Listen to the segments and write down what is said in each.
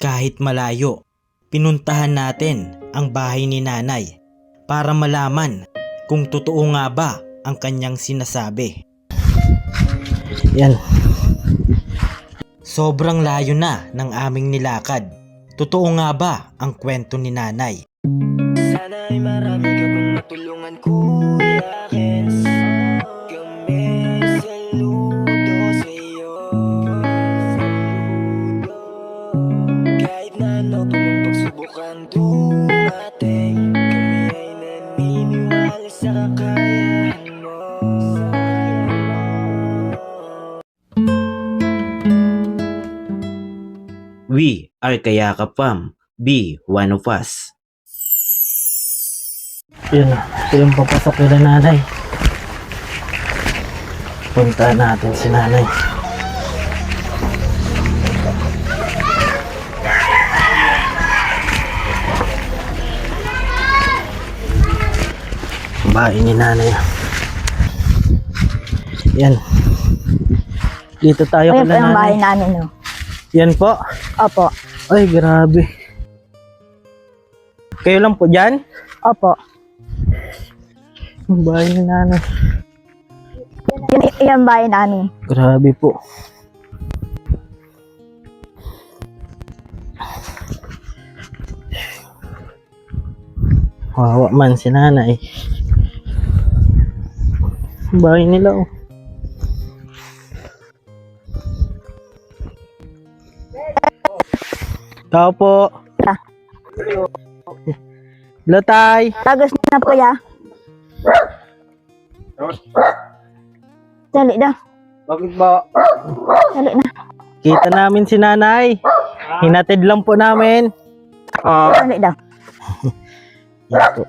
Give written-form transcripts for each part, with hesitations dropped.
kahit malayo, pinuntahan natin ang bahay ni nanay para malaman kung totoo nga ba ang kanyang sinasabi. Yan. Sobrang layo na ng aming nilakad. Totoo nga ba ang kwento ni nanay? Sana'y marami ka pang matulungan, Kuya Kens. Kami saludo sa'yo. Kahit na ano pa mong pagsubukan dumating, kami ay naniniwala sa kakayahan mo. We are Kayakap Fam. Be one of us. Yun, ito yung papasok nila nanay. Punta natin si nanay. Bahay ni nanay. Yan. Dito tayo Ayun kala po yung nanay. bahay namin, no? Yan po. Opo. Ay, grabe. Kayo lang po dyan? Opo. Ang bahay ni nanay. Yan yung bahay namin. Grabe po. Wawa man si nanay. Ang bahay nila oh. Tao po. Ah. Latay. Tagas na po ya. Dali na. Bakit ba? Dali na. Kita namin si nanay. Hinatid lang po namin. Dali na. Yan po.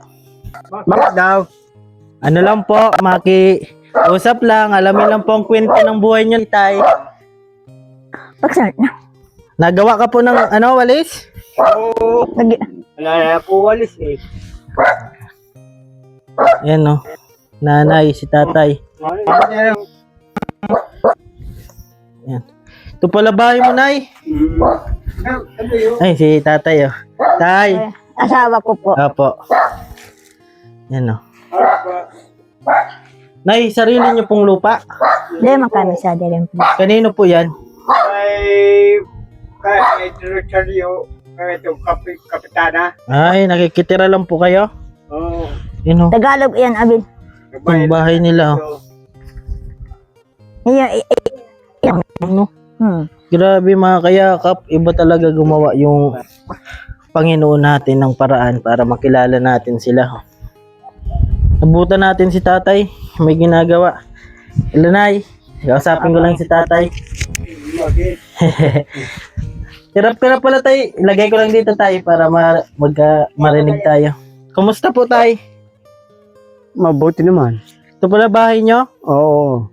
Bakit daw? Ano lang po, usap lang, alamin lang po ang kwento ng buhay niyo, tay. Pagsalit na. Nagawa ka po ng walis? Oo. Lagi na. Wala na po walis eh. Ayan no. Nanay, si tatay. Ayan. Ito pala bahay mo, nay. Ay, si tatay oh. Tay. Asawa ko po. Apo. Ayan no. Nay, sarili niyo pong lupa. Hindi man kami sa dilim po. Kanino po yan? Ay, kaya ito Charlie, kaya ito kapitana. Ay, nakikitira lang po kayo. Oo. Yun oh. Tagalog yan, Abin. Yung bahay nila oh. Yan. Ano? Grabe mga kayakap, iba talaga gumawa yung Panginoon natin ng paraan para makilala natin sila. Nabutan natin si tatay, may ginagawa. Ilanay, kausapin ko lang si tatay. Hirap pala tay, ilagay ko lang dito tay para marinig tayo. Kumusta po tay? Mabuti naman. Ito pala bahay nyo? Oo.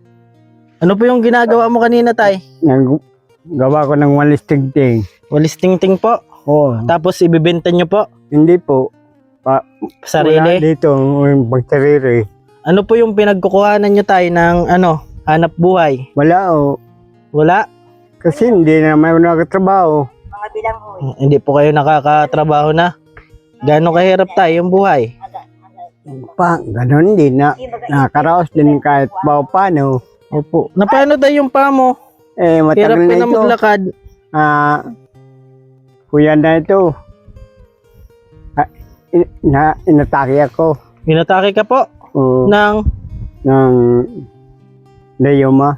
Ano po yung ginagawa mo kanina tay? Gawa ko ng walis tingting. Walis tingting po. Oo. Tapos ibibenta nyo po? Hindi po. Wala Sarili? dito, yung pagtariri. Ano po yung pinagkukuhanan nyo tayo ng hanap buhay? Wala o. Wala? Kasi hindi na may nakatrabaho. Mga bilang ho. Hindi po kayo nakakatrabaho na? Gano'ng kahirap tayo yung buhay? Ganon din na. Nakakaraos din kahit paano. Opo. Na paano tayo yung pa mo? Eh, Hirap matagal ka na na ito. maglakad. Kuya na ito. Inatake ako. Inatake ka po Oo. ng... Ng Dayoma.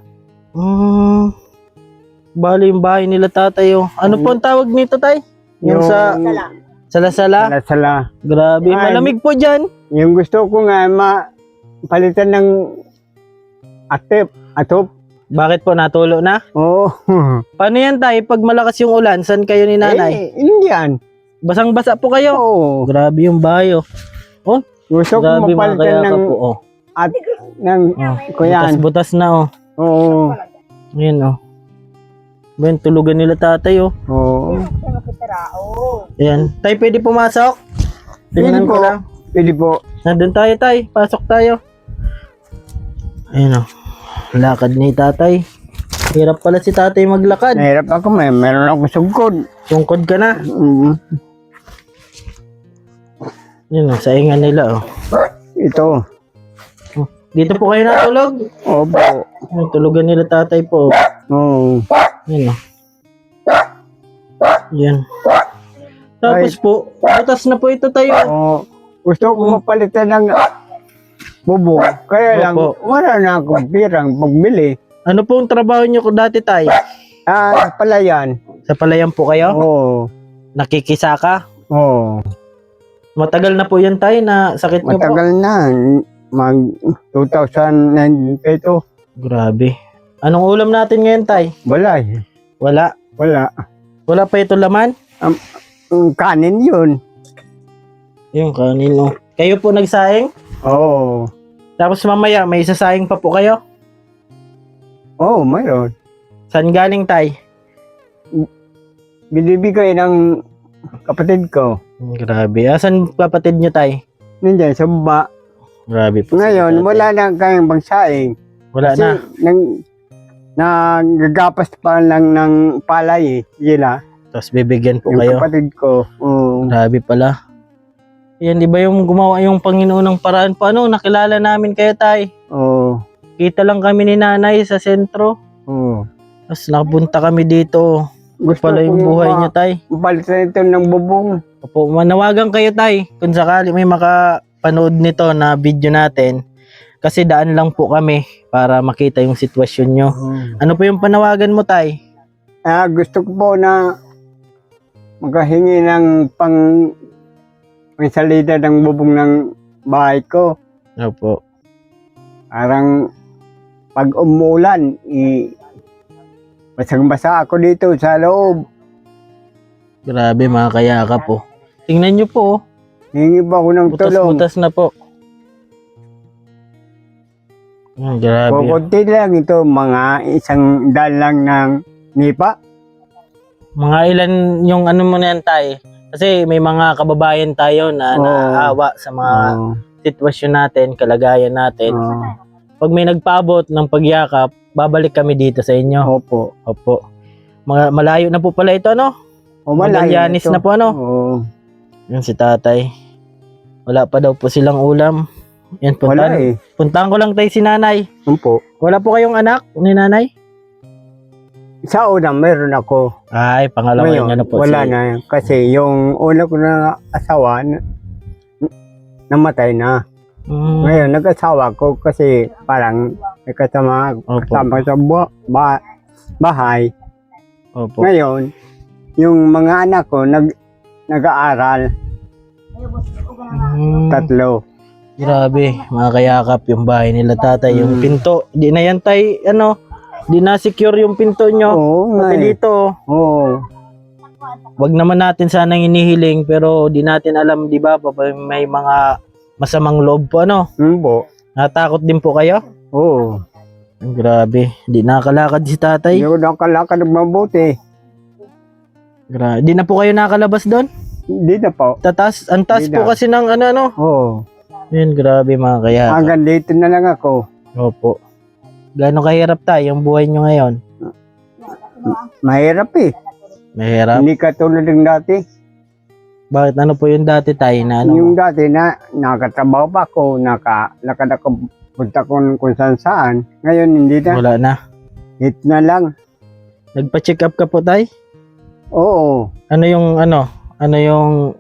Bali yung bahay nila tatay. Oh. Ano po ang tawag nito tay? Yung sa Salasala? Sala. Grabe, Ay. malamig po dyan. Yung gusto ko nga palitan ng atop. Bakit po natulo na? Oo. Paano yan tay? Pag malakas yung ulan, saan kayo ni nanay? Indian. Basang-basa po kayo. Oo. Grabe yung bahay. Oh. Gusto ko Grabe mga mapalitan kayakap ng po. Oh. kuyan. Butas-butas na oh. Oo. Ayan oh. Ben, tulugan nila tatay oh. Oo. Ayan. Tay, pwede pumasok? Tingnan Pwede ko po. lang. Pwede po. Nandun tayo tay. Pasok tayo. Ayan oh. Lakad ni tatay. Hirap pala si tatay maglakad. Nahirap ako, meron akong sugkod. Tungkod ka na. Mm. Yun, saingan nila, oh. Ito. Dito po kayo natulog. Opo. Ay, tulugan nila tatay po. Oo. Yan, oh. Yan. Tapos po, butas na po ito tayo. Oh, gusto ko mapalitan ng bubong. Kaya lang, Opo. wala na akong pirang pagbili. Ano po ang trabaho nyo dati, tay? Pala yan. Sa palayan po kayo? Oo. Nakikisaka? Oo. Matagal na po yan, tay, na sakit nyo po. Matagal na. Mag 2009 ito. Grabe. Anong ulam natin ngayon, tay? Wala eh. Wala. Wala. Wala pa ito laman? Kanin yun. Yung kanino. Kayo po nagsaing? Oo. Tapos mamaya, may isasaing pa po kayo? Oo, mayroon. Saan galing, tay? Binibigay ng kapatid ko. Grabe. Asan kapatid nyo, tay? Nandiyan sa baba. Grabe po. Ngayon, wala na kayong pagsaing. Wala Kasi na. nagagapas pa lang ng palay eh. Sila. Tapos bibigyan po Yung kayo. kapatid ko. Oo. Grabe pala. Yan, di ba yung gumawa yung Panginoon ng paraan? Paano? Nakilala namin kayo, tay. Oo. Kita lang kami ni nanay sa sentro. Oo. Tapos nakapunta kami dito. Gusto Pala yung kong buhay niya, tay. Palitan ito ng bubong. Opo, manawagan kayo, tay. Kung sakali may makapanood nito na video natin. Kasi daan lang po kami para makita yung sitwasyon nyo. Ano po yung panawagan mo, tay? Gusto ko po na magkahingi ng may salida ng bubong ng bahay ko. Opo. Parang pag umulan, basang-basa ako dito sa loob. Grabe, mga kayaka po. Tingnan nyo po, oh. Hingi ba ako ng tulong? Butas-butas na po. Grabe. Kukunti lang ito, mga 100 lang ng nipa. Mga ilan yung ano mo na yan, tay? Kasi may mga kababayan tayo na Oo. naawa sa mga Oo. sitwasyon natin, kalagayan natin. Oo. Pag may nagpaabot ng pagyakap, babalik kami dito sa inyo. Opo. Opo. Malayo na po pala ito, no? O malayo Magallanes ito. na po, ano? Oo. Yan si tatay. Wala pa daw po silang ulam. Yan, Wala eh. puntahan ko lang tayo si nanay. Opo. Wala po kayong anak ni nanay? Sa una, meron ako. Ay, pangalawa Ngayon, niya na po. wala na. Kasi yung una ko na asawa, namatay na. Ngayon, nag-asawa ko kasi parang may kasama sa bahay. Opo. Ngayon, yung mga anak ko nag-aaral, Mm, 3. Grabe, mga kayakap yung bahay nila tatay. Yung pinto, di na yan tay, di na secure yung pinto nyo. Oo nga Pati eh. dito, Oo. wag naman natin sanang inihiling, pero di natin alam, di ba, may mga masamang loob po, Po. Natakot din po kayo? Oo. Grabe, di nakakalakad si tatay. Hindi ko nakalakad ng mabuti. Grabe, di na po kayo nakalabas doon? Hindi na po. Ang taas Di po na. kasi ng Oo. Yun, grabe mga kayakap. Hanggang dito na lang ako. Opo. Gano'ng kahirap tayo yung buhay nyo ngayon? Mahirap eh. Mahirap. Hindi katulad ng dati. Bakit ano po yung dati tayo na Yung dati na nakatrabaho pa ako, lakad ako punta kung saan saan. Ngayon hindi na. Wala na. Hit na lang. Nagpa-check up ka po tay? Oo. Ano yung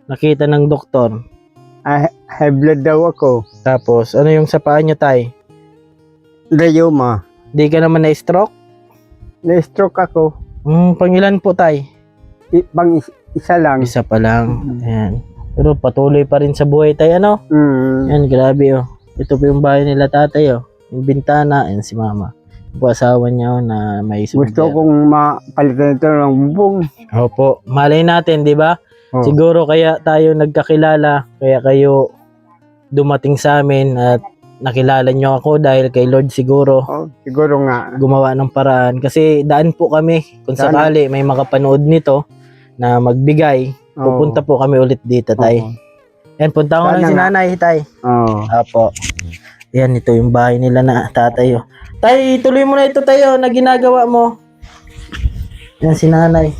nakita ng doktor? High blood daw ako. Tapos ano yung sa paa nyo tay? Rheuma. Di ka naman na-stroke? Na-stroke ako. Pangilan po tay? Isa lang. Isa pa lang. Ayan. Pero patuloy pa rin sa buhay tay Yan, grabe oh. Ito po yung bahay nila tatay oh. Yung bintana, yan si mama. Yung po asawa niya oh, na may Gusto kong mapalitan ito ng bubong. Opo, malay natin, di ba? Oh. Siguro kaya tayo nagkakilala, kaya kayo dumating sa amin at nakilala nyo ako dahil kay Lord siguro Oh, siguro nga. gumawa ng paraan. Kasi daan po kami, kung Sana. sakali may makapanood nito na magbigay, pupunta po kami ulit dito, tay. Yan, punta ko Sana lang si nga. nanay, tay. Oo. Apo. Yan, ito yung bahay nila na tatay. Oh. Tay, tuloy mo na ito tayo na ginagawa mo. Yan si nanay.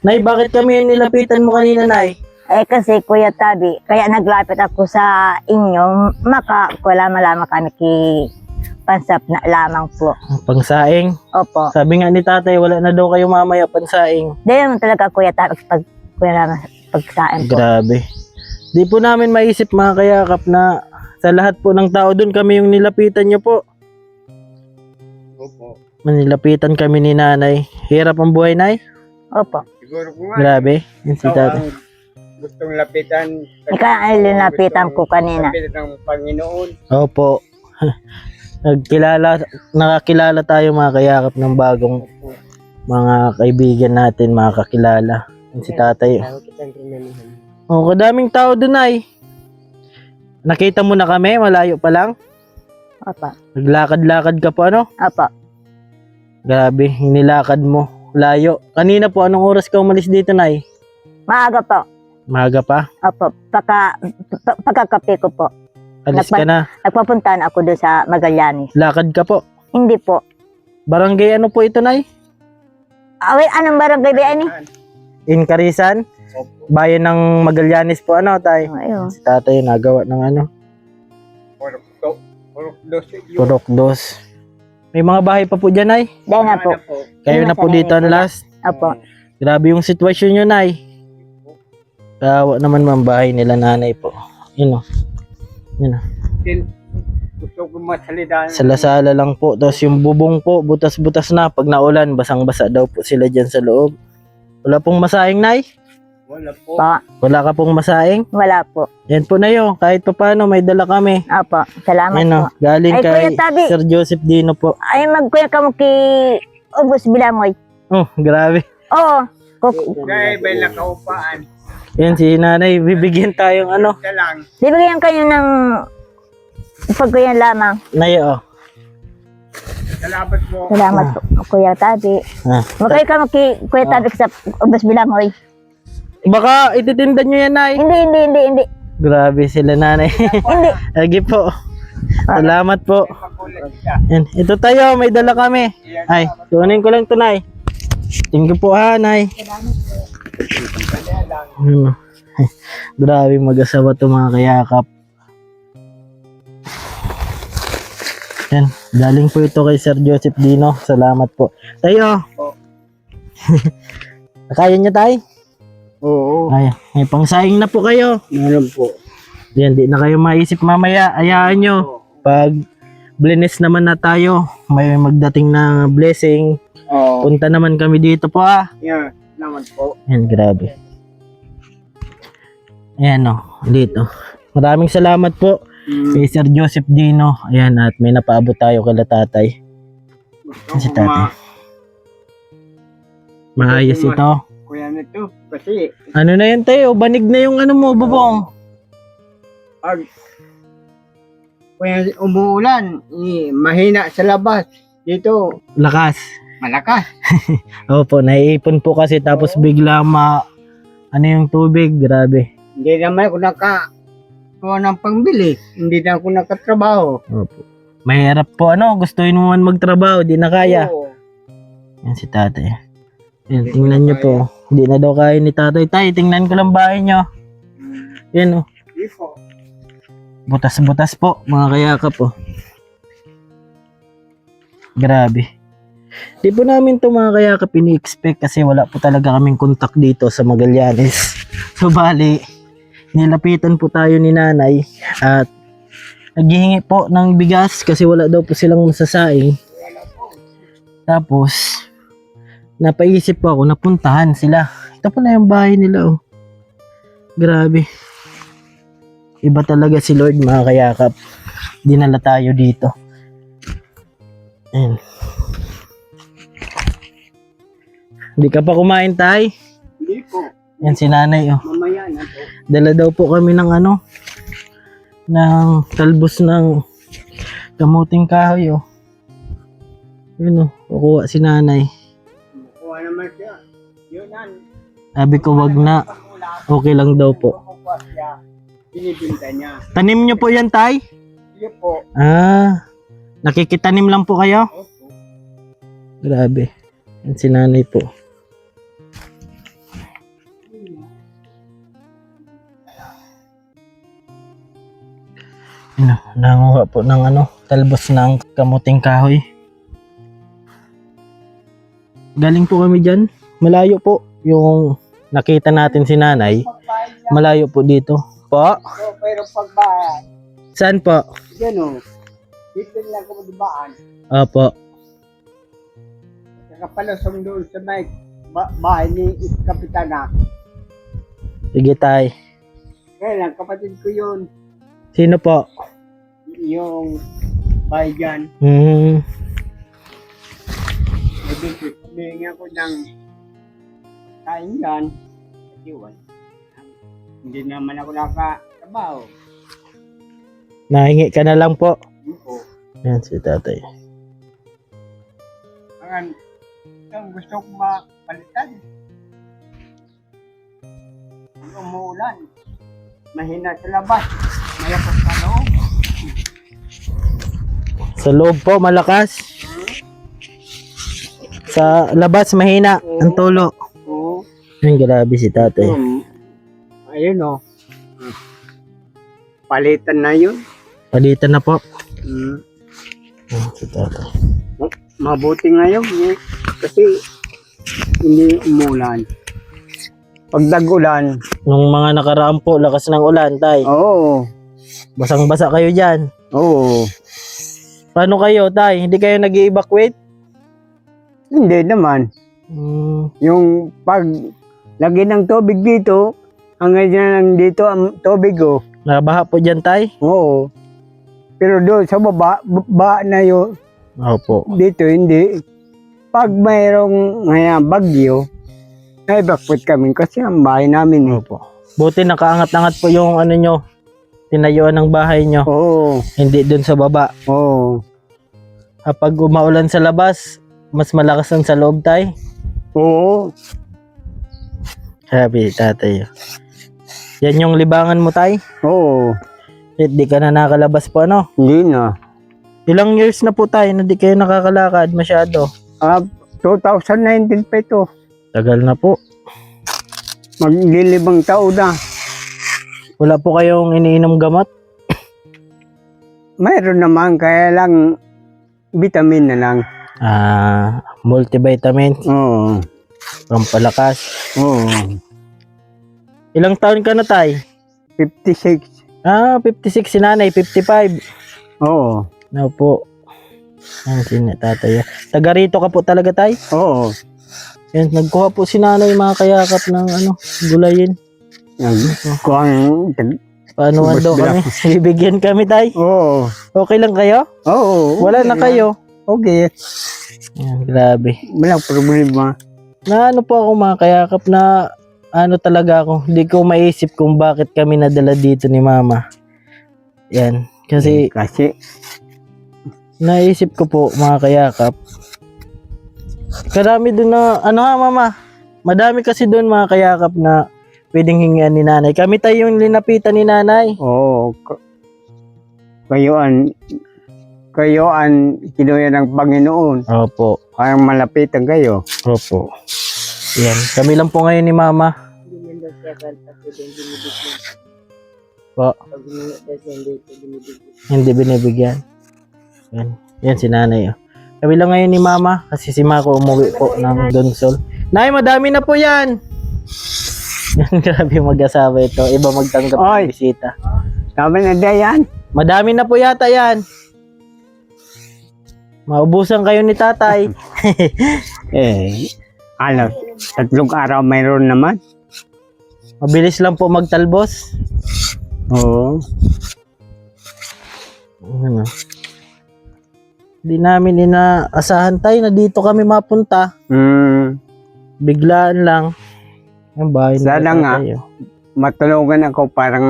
Nay, bakit kami nilapitan mo kanina, Nay? Eh kasi Kuya Tabi, kaya naglapit ako sa inyo, wala malaman kami pansap na lamang po. Pangsaing. Opo. Sabi nga ni tatay, wala na daw kayo mamaya pansaing. Dahil naman talaga Kuya Tabi, pagsain po. Grabe. Di po namin maisip mga kayakap na sa lahat po ng tao doon kami yung nilapitan nyo po. Opo. Nilapitan kami ni nanay. Hirap ang buhay, Nay? Opo. Siguro ko nga. Grabe. Yan si Ikaw tatay. ang gustong lapitan. Ikaw ang linapitan ko kanina. Lapitan ng Panginoon. Opo. Nakakilala tayo mga kayakap ng bagong mga kaibigan natin, mga kakilala. Yan si tatay. Oh, kadaming tao doon, Nay. Nakita mo na kami, malayo pa lang. Opo. Naglakad-lakad ka po, ano? Opo. Grabe, inilakad mo. Layo. Kanina po, anong oras ka umalis dito, Nay? Maaga po. Maaga pa? Opo. Pagkakape ko po. Alis ka na. Nagpapuntahan ako doon sa Magallanes. Lakad ka po. Hindi po. Barangay ano po ito, Nay? Away, anong barangay ba yan eh? Incarisan? Opo. Bayan ng Magallanes po, ano, tay? Ayun. Si tatay nagawa ng ano? Purok dos. May mga bahay pa po dyan, Nay? Dahil na po. Kayo na po dito ang last. Opo. Grabe yung sitwasyon nyo, Nay. Kawa naman mga bahay nila nanay po. Yun o. Yun o. Gusto ko masalita. Salasala lang po. Tapos yung bubong po, butas-butas na. Pag naulan, basang-basa daw po sila dyan sa loob. Wala pong masaing, Nay? Wala po. Po. Wala ka pong masaing? Wala po. Yan po na yun. Kahit pa paano, may dala kami. Opo. Salamat Yan o. po. Galing Ay, kay Kuya Tabi. Sir Joseph Dino po. Ay, magkuya ka mo kay Ubus Bilamoy. Oh, grabe. Oo. Kaya may nakaupaan. Yan si nanay. Bibigyan tayong ano. Isa lang. Bibigyan kayo ng pagkuyan lamang. Nay, oh. Salamat po. Salamat po, Kuya Tabi. Ah. Magkuya ka mo kay Kuya Tabi sa Ubus Bilamoy. Baka ititinda nyo yan, Nay. Hindi. Grabe sila, nanay. Hindi. Lagi po. Salamat po. Magulat siya. Yan. Ito tayo, may dala kami. Ay, tunin ko lang to, Nay. Thank you po, ha, Nay. Grabe mag-asawa to mga kayakap. Yan, galing po ito kay Sir Joseph Dino. Salamat po. Tayo. Kaya niya, Tay? Oo. Ay, may pangsaing na po kayo. Meron po. Yan, di na kayo maisip mamaya. Ayaan nyo. Pag blessed naman na tayo, may magdating na blessing. Oo. Punta naman kami dito po, ha. Yan. Naman po. Yan, grabe. Ayan o, dito. Maraming salamat po kay Sir Joseph Dino. Ayan, at may napaabot tayo kay tatay. Si tatay. Maayos ito. Kuya nito. Kasi Ano na yan tayo? Banig na yung ano mo, bubong. pag kaya umuulan, mahina sa labas. Dito, Lakas. malakas. Opo, naiipon po kasi tapos bigla ano yung tubig, grabe. Hindi naman ako kuha ng pangbili. Hindi na ako nakatrabaho. Opo. Mahirap po gustuin mo man magtrabaho, di na kaya. Oo. Yan si tatay. Yan, tingnan nyo po. Hindi na daw kaya ni tatay. Tay, tingnan ko lang bahay nyo. Yan o. Hindi po. Butas-butas po, mga kayakap po. Grabe. Di po namin to mga kayakap ini-expect kasi wala po talaga kaming kontak dito sa Magallanes. So bali, nilapitan po tayo ni nanay at naghihingi po ng bigas kasi wala daw po silang masasaing. Tapos, napaisip po ako, napuntahan sila. Ito po na yung bahay nila, oh. Grabe. Iba talaga si Lord, mga kayakap. Dinala tayo dito. Ayan. Hindi ka pa kumain, tay? Hindi po. Yan si nanay, oh. Mamaya na po. Dala daw po kami ng ng talbos ng kamuting kahoy, oh. Yun, oh. Kukuha si nanay. Kuha naman siya. Yun yan. Sabi ko, wag na. Okay lang daw po. Kukuha siya. Binibinta niya. Tanim nyo po yan, tay? Sige po. Ah, Nakikitanim lang po kayo? Grabe. Yan si nanay po. Nanguha po ng talbos ng kamuting kahoy. Galing po kami dyan. Malayo po yung nakita natin si nanay. Malayo po dito. Po? Pero pagbayad, Saan po? yan o, dito lang ako madibaan. Opo. Nakapalasong doon sa may bahay ni Kapitana. Sige tay. Kaya lang, kapatid ko yun, Sino po? yung bahay dyan. Humingi ako ng kain dyan. Kasi hindi naman ako nakatrabaho. Nahingi ka na lang po. Oo. Yan si tatay. Ang gusto ko mapalitan. Ang umuulan. Mahina sa labas. Malakas sa loob. Sa loob po, malakas. Sa labas, mahina. Ang tulo. Oo. Yan, grabe si tatay. Ayun o. Palitan na yun. Palitan na po. Mm. Yan si tatay. Mabuti ngayon eh. Kasi hindi umulan. Pag nag-ulan, Nung mga nakaraan po, lakas ng ulan, tay. oo. Basang-basa kayo dyan. Oo. Paano kayo, tay? Hindi kayo nag-evacuate? Hindi naman. Yung pag lagi ng tubig dito, hanggang dyan lang dito ang tubig oh. Nabaha po dyan, tay? Oo. Pero doon sa baba na yun, Opo. dito hindi. Pag mayroong ngayon bagyo, na-evacuate kami kasi ang bahay namin eh. Opo. Buti nakaangat-angat po yung nyo, tinayuan ng bahay nyo. Oo. Hindi dun sa baba. Oo. Kapag umaulan sa labas, mas malakas ang sa loob, tay. Oo. Sabi, tatay. Yan yung libangan mo, tay? Oo. Hindi ka na nakalabas po, ano? Hindi na. Ilang years na po tayo na di kayo nakakalakad masyado? 2019 pa ito. Tagal na po. Maglilibang taon na. Wala po kayong iniinom gamot? Mayroon naman, kaya lang vitamin na lang. Multivitamin, Oo. pampalakas. Oo. Ilang taon ka na, tay? 56. 56 si nanay, 55. Oo. No po. Yan si tatay. Taga rito ka po talaga, tay? Oo. Yan, nagkuha po si nanay mga kayakap ng gulayin. Kung Paano Ubus daw bilang. kami? Bibigyan kami, tay? Oo. Okay lang kayo? Oo. Wala na kayo? Okay. Yan, grabe. Walang problema. Na po ako mga kayakap na talaga ako. Hindi ko maisip kung bakit kami nadala dito ni mama. Yan. Kasi naisip ko po mga kayakap. Karami doon na, mama? Madami kasi doon mga kayakap na pwedeng hingian ni nanay. Kami tayo yung linapitan ni nanay. Oo. Kayo ang kinuha ng Panginoon. Opo. Parang malapitan kayo. Opo. Yan. Kami lang po ngayon ni mama. Po. Hindi binibigyan. Yan. Yan si nanay. Kami lang ngayon ni mama kasi si Mako umuwi po ng Donsol. Nay, madami na po yan. Yan, grabe mag-asawa ito. Iba magtanggap ng Oy. bisita. Tama na yan. Madami na po yata yan. Maubusan kayo ni tatay. Tatlong araw mayroon naman. Mabilis lang po magtalbos. Oo. Hindi namin inaasahan tayo na dito kami mapunta. Biglaan lang. Ang bahay na Sana nga. tayo. Matulungan ako parang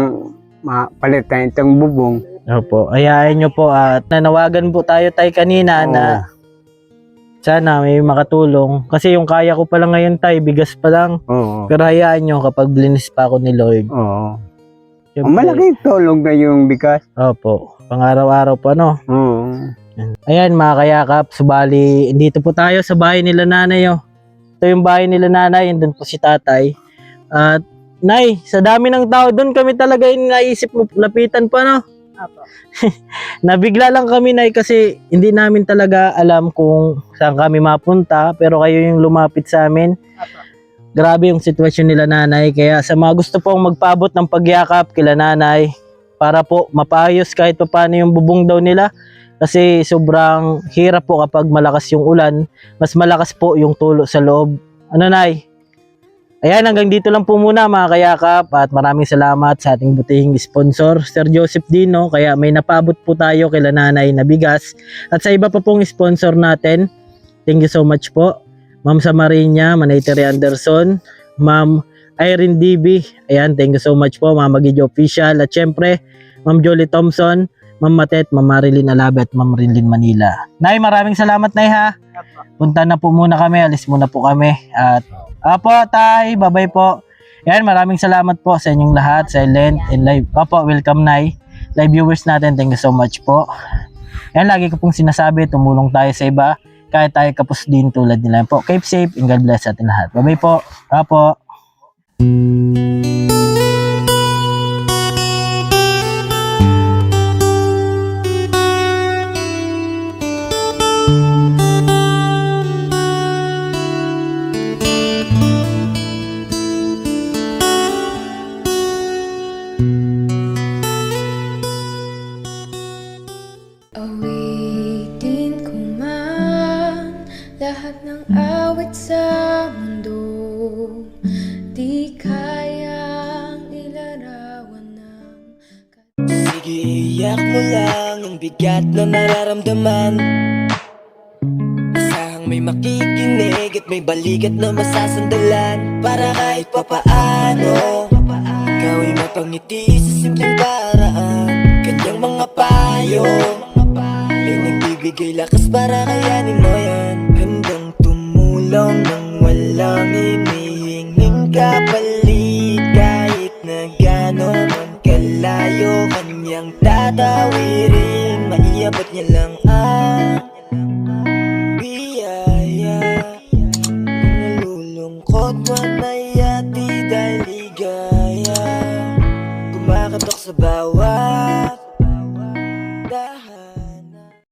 mapalitan itong bubong. Opo. Ayain nyo po at nanawagan po tayo kanina Oo. na sana may makatulong. Kasi yung kaya ko pa lang ngayon tayo, bigas pa lang. Oo. Pero hayaan nyo kapag blinis pa ako ni Lord. Oo. Siyempre, Ang malaking tulong na yung bigas. Opo. Pang araw-araw pa, no? Oo. Ayan mga kayakap, subali, dito po tayo sa bahay nila nanay. Oh. Ito yung bahay nila nanay, and doon po si tatay. At nay, sa dami ng tao, doon kami talaga yung naisip mo, lapitan pa no? Opo. Nabigla lang kami nay kasi hindi namin talaga alam kung saan kami mapunta, pero kayo yung lumapit sa amin. Opo. Grabe yung sitwasyon nila nanay, kaya sa mga gusto pong magpaabot ng pagyakap kila nanay, para po mapaayos kahit pa paano yung bubong daw nila, kasi sobrang hirap po kapag malakas yung ulan, mas malakas po yung tulo sa loob. Ano nay? Ayan, hanggang dito lang po muna mga kayakap, at maraming salamat sa ating butihing sponsor, Sir Joseph Dino, kaya may napaabot po tayo kila nanay na bigas, at sa iba pa pong sponsor natin, thank you so much po. Ma'am Samarinia, Manay Terry Anderson, Ma'am Irene DB, ayan, thank you so much po, Ma'am Magidyo Official, at syempre, Ma'am Jolie Thompson, Ma'am Matet, Ma'am Marilyn Alabe, at Ma'am Rinlin Manila. Nay, maraming salamat Nay ha. Punta na po muna kami, alis muna po kami. At apo tay, bye-bye po. Ayan, maraming salamat po sa inyong lahat, silent and live. Apo, welcome Nay. Live viewers natin, thank you so much po. Ayan, lagi ko pong sinasabi, tumulong tayo sa iba. Kahit tayo kapos din tulad nila po. Keep safe and God bless atin lahat. Bye-bye po. Apo. Awitin ko man lahat ng awit sa mundo, di kayang ilarawan ng Sige, iyak mo lang ang bigat na nararamdaman. Asahang may makikinig at may balikat na masasandalan, para kahit papaano ikaw ay mapangiti sa simpleng paraan. Kanyang mga payo ay nagbibigay lakas para kayanin mo yan. Handang tumulong nang walang hinihinging kapalit, kahit na gano'n man kalayo kanyang tatawirin, maiabot niya lang ang biyaya. Kung nalulungkot man ay ati dahil ligaya, kumakatok sa bawat